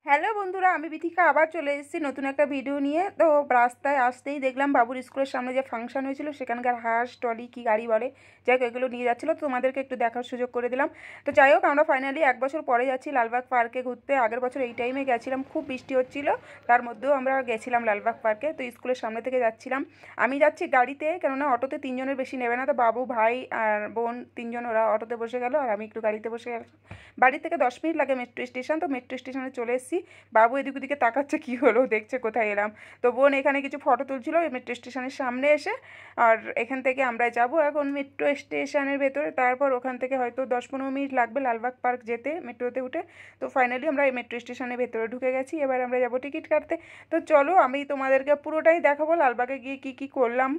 Hello বন্ধুরা, আমি বিথিকা আবার চলে এসেছি নতুন একটা ভিডিও নিয়ে। তো রাস্তায় আসতেই দেখলাম বাবুর স্কুলের সামনে যে ফাংশন হয়েছিল সেখানকার হাঁস টলি কি গাড়ি বলে, যাই হোক এগুলো নিয়ে যাচ্ছিলো, তো তোমাদেরকে একটু দেখার সুযোগ করে দিলাম। তো যাই হোক আমরা ফাইনালি 1 বছর পরে যাচ্ছি লালবাগ পার্কে ঘুরতে। আগের বছর এই টাইমে গেছিলাম, খুব বৃষ্টি হচ্ছিল, তার মধ্যেও আমরা গেছিলাম লালবাগ পার্কে। তো স্কুলের সামনে থেকে যাচ্ছিলাম, আমি যাচ্ছি গাড়িতে, কেননা অটোতে 3 জনের বেশি নেবে না। তো বাবু ভাই আর বোন 3জন ওরা অটোতে বসে গেল আর আমি একটু গাড়িতে বসে গেলাম। বাড়ি থেকে 10 মিনিট লাগে মেট্রো স্টেশন, তো মেট্রো স্টেশনে চলে এসেছি। বাবু এদিক ওদিকে তাকাচ্ছে কী হলো, দেখছে কোথায় এলাম। তো বোন এখানে কিছু ফটো তুলছিল মেট্রো স্টেশনের সামনে এসে। আর এখান থেকে আমরা যাব এখন মেট্রো স্টেশনের ভেতরে, তারপর ওখান থেকে হয়তো 10-15 মিনিট লাগবে লালবাগ পার্ক যেতে মেট্রোতে উঠে। তো ফাইনালি আমরা এই মেট্রো স্টেশনের ভেতরে ঢুকে গেছি, এবার আমরা যাব টিকিট কাটতে। তো চলো আমি তোমাদেরকে পুরোটাই দেখাবো লালবাগে গিয়ে কী কী করলাম।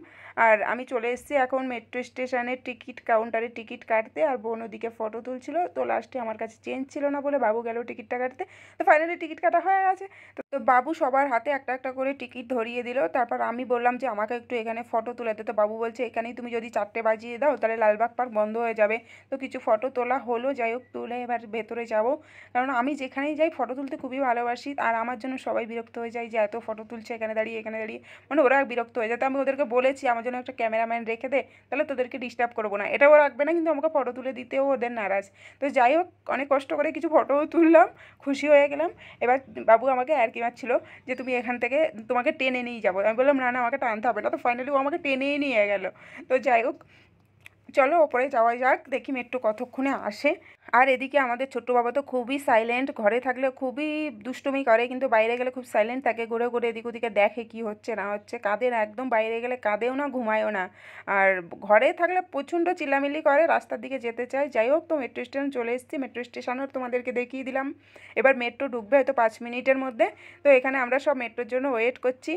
আর আমি চলে এসেছি এখন মেট্রো স্টেশনের টিকিট কাউন্টারে টিকিট কাটতে, আর বোন ওদিকে ফটো তুলছিল। তো লাস্টে আমার কাছে চেঞ্জ ছিল না বলে বাবু গেল টিকিটটা কাটতে। তো ফাইনালি টিকিট কাটা হয়ে গেছে। তো বাবু সবার হাতে একটা একটা করে টিকিট ধরিয়ে দিল। তারপর আমি বললাম যে আমাকে একটু এখানে ফটো তুলে দে। তো বাবু বলছে এখানেই তুমি যদি 4টে বাজিয়ে দাও তাহলে লালবাগ পার্ক বন্ধ হয়ে যাবে। তো কিছু ফটো তোলা হলো, যাই হোক তুলে এবার ভেতরে যাব। কারণ আমি যেখানেই যাই ফটো তুলতে খুবই ভালোবাসি, আর আমার জন্য সবাই বিরক্ত হয়ে যায় যে এত ফটো তুলছে এখানে দাঁড়িয়ে এখানে দাঁড়িয়ে, মানে ওরা বিরক্ত হয়ে যায়। তো আমি ওদেরকে বলেছি আমার জন্য একটা ক্যামেরাম্যান রেখে দে, তাহলে তোদেরকে ডিস্টার্ব করবো না। এটাও রাখবে না, কিন্তু আমাকে ফটো তুলে দিতেও ওদের নারাজ। তো যাই হোক অনেক কষ্ট করে কিছু ফটোও তুললাম, খুশি হয়ে গেলাম। এবার বাবু আমাকে আর কি মারছিল যে তুমি এখান থেকে তোমাকে টেনে নিয়ে যাবো। আমি বললাম না না আমাকে টানতে হবে না। তো ফাইনালি ও আমাকে টেনেই নিয়ে গেল। তো যাই হোক চলো ওপরে যাওয়া যাক, দেখি মেট্রো কতক্ষণে আসে। আর এদিকে আমাদের ছোট্ট বাবা তো খুবই সাইলেন্ট, ঘরে থাকলে খুবই দুষ্টুমি করে, কিন্তু বাইরে গেলে খুব সাইলেন্ট থাকে, ঘুরে ঘুরে এদিক ওদিকে দেখে কি হচ্ছে না হচ্ছে, কাঁদে না একদম, বাইরে গেলে কাঁদেও না ঘুমায়ও না। আর ঘরে থাকলে প্রচণ্ড চিল্লামিল্লি করে, রাস্তার দিকে যেতে চায়। যাই হোক তো মেট্রো স্টেশন চলে এসেছি, মেট্রো স্টেশনও তোমাদেরকে দেখিয়ে দিলাম। এবার মেট্রো ঢুকবে হয়তো 5 মিনিটের মধ্যে। তো এখানে আমরা সব মেট্রোর জন্য ওয়েট করছি।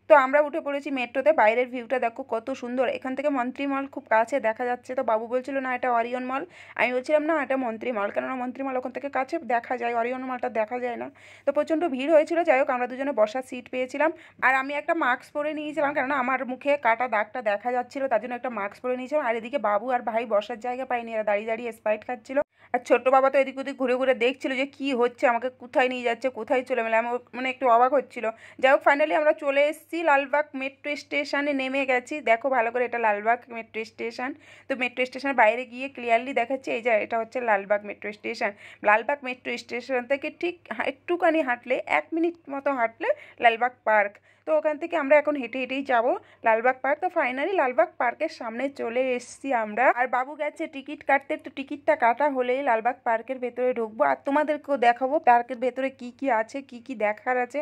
তো আমরা উঠে পড়েছি মেট্রোতে, বাইরের ভিউটা দেখো কত সুন্দর, এখান থেকে মন্ত্রী মল খুব কাছে দেখা যাচ্ছে। তো বাবু বলছিল না এটা অরিয়ন মল, আমি বলছিলাম না এটা মন্ত্রী মল, কেননা মন্ত্রী মল ওখান থেকে কাছে দেখা যায়, অরিয়ন মলটা দেখা যায় না। তো প্রচণ্ড ভিড় হয়েছিল, যাই হোক আমরা দুজনে বসার সিট পেয়েছিলাম। আর আমি একটা মাস্ক পরে নিয়েছিলাম, কেননা আমার মুখে কাটা দাগটা দেখা যাচ্ছিলো, তার জন্য একটা মাস্ক পরে নিয়েছিলাম। আর এদিকে বাবু আর ভাই বসার জায়গা পায়নি, এরা দাঁড়িয়ে দাঁড়িয়ে স্প্রাইট খাচ্ছিল। আর ছোট্ট বাবা তো এদিক ওদিক ঘুরে ঘুরে দেখছিল যে কি হচ্ছে, আমাকে কোথায় নিয়ে যাচ্ছে, কোথায় চলে গেলাম, মানে একটু অবাক হচ্ছিল। যাই হোক ফাইনালি আমরা চলে এসেছি লালবাগ মেট্রো স্টেশনে, নেমে গেছি। দেখো ভালো করে এটা লালবাগ মেট্রো স্টেশন। তো মেট্রো স্টেশনের বাইরে গিয়ে ক্লিয়ারলি দেখাচ্ছে এই যে এটা হচ্ছে Lalbagh metro station. Lalbagh metro station থেকে ঠিক একটুখানি হাঁটলে 1 মিনিট মতো হাঁটলে লালবাগ পার্ক। তো ওখান থেকে আমরা এখন হেঁটে হেঁটেই যাব লালবাগ পার্ক। তো ফাইনালি লালবাগ পার্কের সামনে চলে এসেছি আমরা, আর বাবু গেছে টিকিট কাটতে। তো টিকিটটা কাটা হলেই লালবাগ পার্কের ভেতরে ঢুকবো, আর তোমাদেরকেও দেখাবো পার্কের ভেতরে কি কি আছে, কি কি দেখার আছে,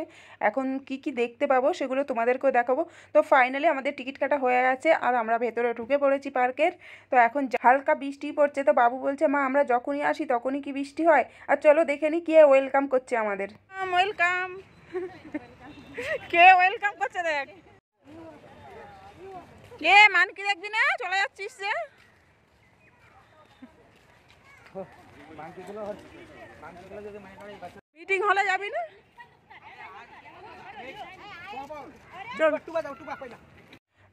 এখন কি কি দেখতে পাবো সেগুলো তোমাদেরকেও দেখাবো। তো ফাইনালি আমাদের টিকিট কাটা হয়ে গেছে আর আমরা ভেতরে ঢুকে পড়েছি পার্কের। তো এখন হালকা বৃষ্টি পড়ছে, তো বাবু বলছে মা আমরা যখনই আসি তখনই কি বৃষ্টি হয়, আর চলো দেখে নি কে ওয়েলকাম করছে আমাদের। ওয়েলকাম, কে ওয়েলকাম করছে দেখ, কে মান কি দেখবি না চলে যাচ্ছিস যে মিটিং হলে যাবি না,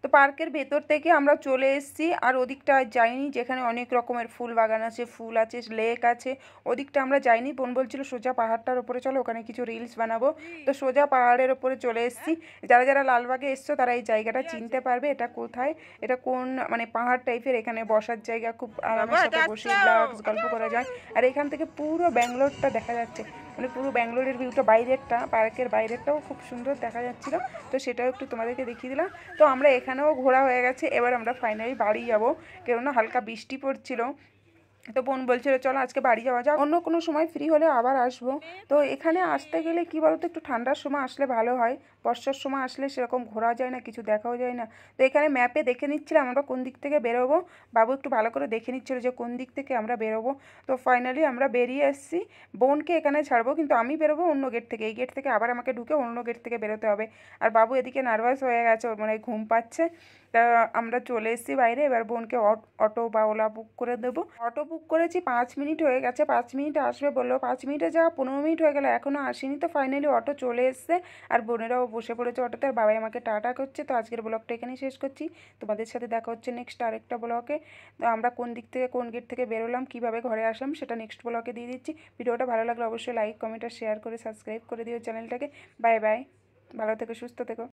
তো পার্কের ভেতর থেকে আমরা চলে এসেছি। আর ওদিকটা যাইনি, যেখানে অনেক রকমের ফুল বাগান আছে, ফুল আছে, লেক আছে, ওদিকটা আমরা যাইনি। বোন বলছিল সোজা পাহাড়টার ওপরে চলো, ওখানে কিছু রিলস বানাবো। তো সোজা পাহাড়ের ওপরে চলে এসেছি। যারা যারা লালবাগে এসছো তারা এই জায়গাটা চিনতে পারবে, এটা কোথায়, এটা কোন মানে পাহাড় টাইপের, এখানে বসার জায়গা, খুব আরামের সাথে বসে রিল্যাক্স গল্প করা যায়। আর এখান থেকে পুরো ব্যাঙ্গালোরটা দেখা যাচ্ছে, মানে পুরো ব্যাঙ্গালোরের ভিউটা, বাইরেরটা পার্কের বাইরেরটাও খুব সুন্দর দেখা যাচ্ছিলো। তো সেটাও একটু তোমাদেরকে দেখিয়ে দিলাম। তো আমরা এখানেও ঘোরা হয়ে গেছে, এবার আমরা ফাইনালি বাড়ি যাবো, কেননা হালকা বৃষ্টি পড়ছিল। তো বোন বলছিল চলো আজকে বাড়ি যাওয়া যাক, অন্য কোনো সময় ফ্রি হলে আবার আসবো। তো এখানে আসতে গেলে কি বলতো একটু ঠান্ডার সময় আসলে ভালো হয়, বর্ষার সময় আসলে সেরকম ঘোরা যায় না, কিছু দেখাও যায় না। তো এখানে ম্যাপে দেখে নিচ্ছিলাম আমরা কোন দিক থেকে বেরোবো, বাবু একটু ভালো করে দেখে নিচ্ছিল যে কোন দিক থেকে আমরা বেরোবো। তো ফাইনালি আমরা বেরিয়ে এসেছি, বোনকে এখানে ছাড়বো, কিন্তু আমি বেরোবো অন্য গেট থেকে, এই গেট থেকে আবার আমাকে ঢুকে অন্য গেট থেকে বেরোতে হবে। আর বাবু এদিকে নার্ভাস হয়ে গেছে, ওর মানে ঘুম পাচ্ছে। তা আমরা চলে এসেছি বাইরে, এবার বোনকে অটো বা ওলা বুক করে দেবো। অটো বুক করেছি, 5 মিনিট হয়ে গেছে, 5 মিনিটে আসবে বললো, 5 মিনিটে যাওয়া 15 মিনিট হয়ে গেল এখনও আসেনি। তো ফাইনালি অটো চলে এসছে আর বোনেরাও বসে পড়েছে অটোতে, আর বাবাই আমাকে টাটা করছে। তো আজকের ব্লগটা এখানেই শেষ করছি, তোমাদের সাথে দেখা হচ্ছে নেক্সট আরেকটা ব্লগে। তো আমরা কোন দিক থেকে কোন গেট থেকে বেরোলাম, কীভাবে ঘরে আসলাম, সেটা নেক্সট ব্লগে দিয়ে দিচ্ছি। ভিডিওটা ভালো লাগলে অবশ্যই লাইক কমেন্ট আর শেয়ার করে সাবস্ক্রাইব করে দিও চ্যানেলটাকে। বাই বাই, ভালো থেকো, সুস্থ থেকো।